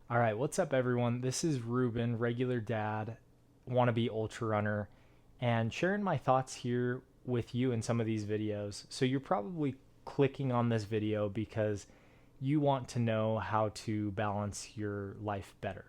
All right, what's up, everyone? This is Ruben, regular dad, wannabe ultra runner, and sharing my thoughts here with you in some of these videos. So, you're probably clicking on this video because you want to know how to balance your life better.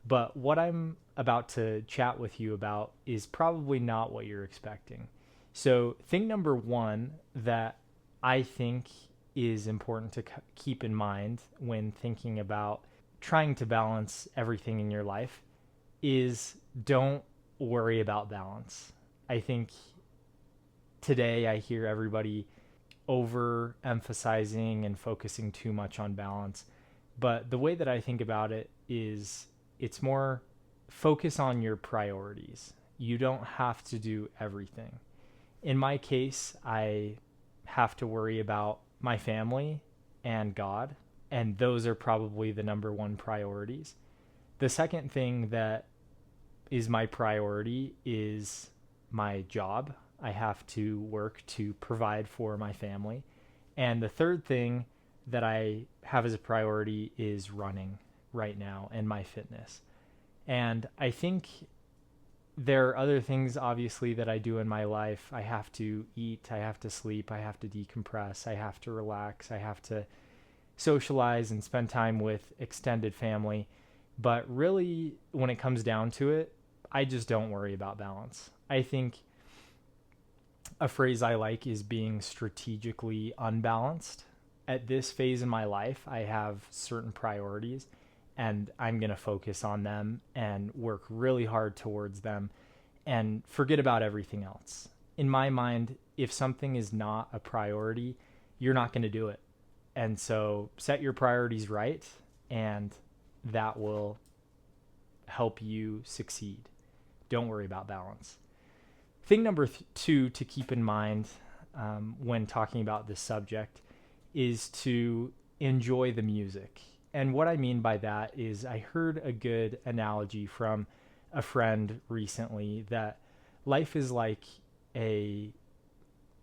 But what I'm about to chat with you about is probably not what you're expecting. So, thing number one that I think is important to keep in mind when thinking about trying to balance everything in your life is don't worry about balance. I think today I hear everybody over emphasizing and focusing too much on balance. But the way that I think about it is it's more focus on your priorities. You don't have to do everything. In my case, I have to worry about my family and God, and those are probably the number one priorities. The second thing that is my priority is my job. I have to work to provide for my family. And the third thing that I have as a priority is running right now and my fitness. And I think there are other things, obviously, that I do in my life. I have to eat, I have to sleep, I have to decompress, I have to relax, I have to socialize and spend time with extended family. But really, when it comes down to it, I just don't worry about balance. I think a phrase I like is being strategically unbalanced. At this phase in my life, I have certain priorities and I'm going to focus on them and work really hard towards them and forget about everything else. In my mind, if something is not a priority, you're not going to do it. And so set your priorities right, and that will help you succeed. Don't worry about balance. Thing number two to keep in mind when talking about this subject is to enjoy the music. And what I mean by that is I heard a good analogy from a friend recently that life is like a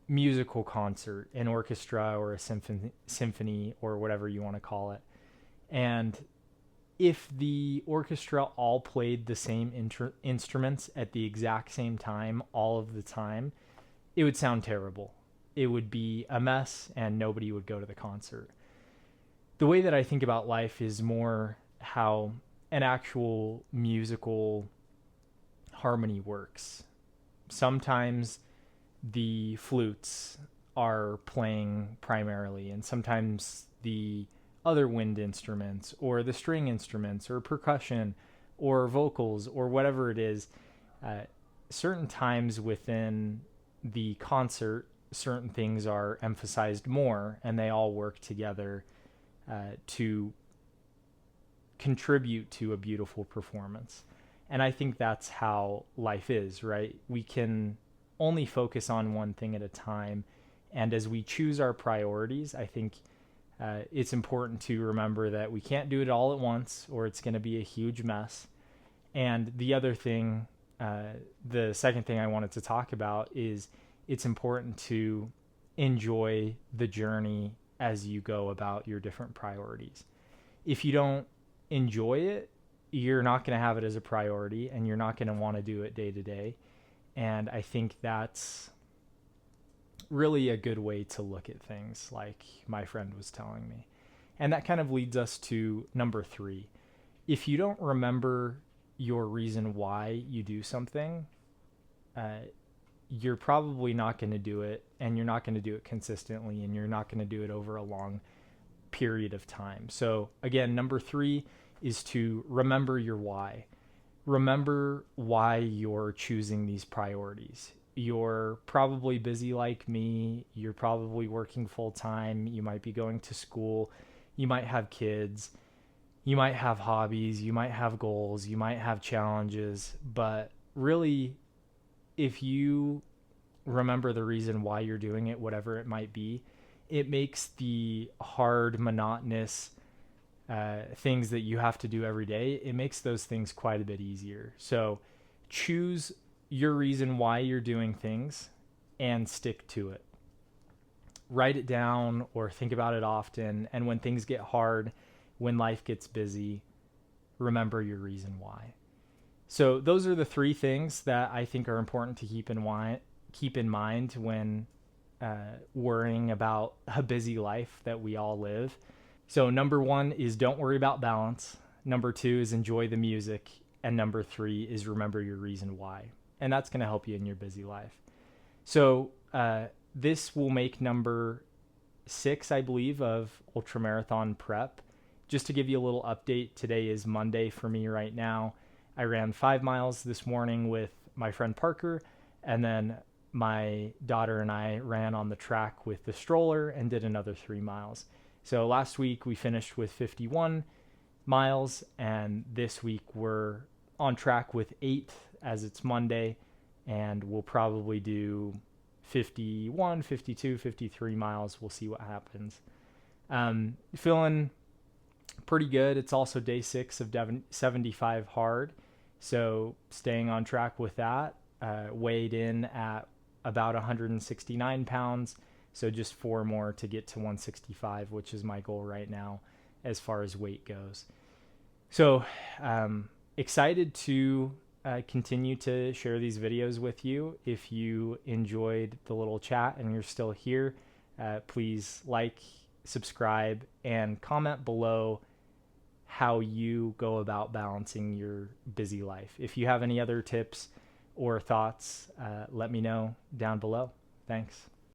musical concert, an orchestra or a symphony or whatever you want to call it. And if the orchestra all played the same instruments at the exact same time all of the time, it would sound terrible. It would be a mess and nobody would go to the concert. The way that I think about life is more how an actual musical harmony works. Sometimes the flutes are playing primarily, and sometimes the other wind instruments or the string instruments or percussion or vocals or whatever it is. Uh, Certain times within the concert, certain things are emphasized more, and they all work together to contribute to a beautiful performance. And I think that's how life is, right? We can only focus on one thing at a time. And as we choose our priorities, I think it's important to remember that we can't do it all at once or it's going to be a huge mess. And the other thing, the second thing I wanted to talk about is it's important to enjoy the journey as you go about your different priorities. If you don't enjoy it, you're not going to have it as a priority and you're not going to want to do it day to day. And I think that's really a good way to look at things, like my friend was telling me. And that kind of leads us to number three. If you don't remember your reason why you do something, you're probably not going to do it, and you're not going to do it consistently, and you're not going to do it over a long period of time. So, again, number three is to remember your why. Remember why you're choosing these priorities. You're probably busy like me. You're probably working full time. You might be going to school. You might have kids. You might have hobbies. You might have goals. You might have challenges. But really, if you remember the reason why you're doing it, whatever it might be, it makes the hard, monotonous things that you have to do every day, it makes those things quite a bit easier. So choose your reason why you're doing things and stick to it. Write it down or think about it often. And when things get hard, when life gets busy, remember your reason why. So those are the three things that I think are important to keep in mind when worrying about a busy life that we all live. So number one is don't worry about balance. Number two is enjoy the music. And number three is remember your reason why. And that's going to help you in your busy life. So this will make number 6, I believe, of Ultramarathon prep. Just to give you a little update, today is Monday for me right now. I ran 5 miles this morning with my friend Parker, and then my daughter and I ran on the track with the stroller and did another 3 miles. So last week we finished with 51 miles, and this week we're on track with 8 as it's Monday, and we'll probably do 51, 52, 53 miles. We'll see what happens. Feeling pretty good. It's also day 6 of 75 hard, so staying on track with that. Weighed in at about 169 pounds, so just 4 more to get to 165, which is my goal right now as far as weight goes. So excited to continue to share these videos with you. If you enjoyed the little chat and you're still here, please like, subscribe, and comment below how you go about balancing your busy life. If you have any other tips or thoughts, let me know down below. Thanks.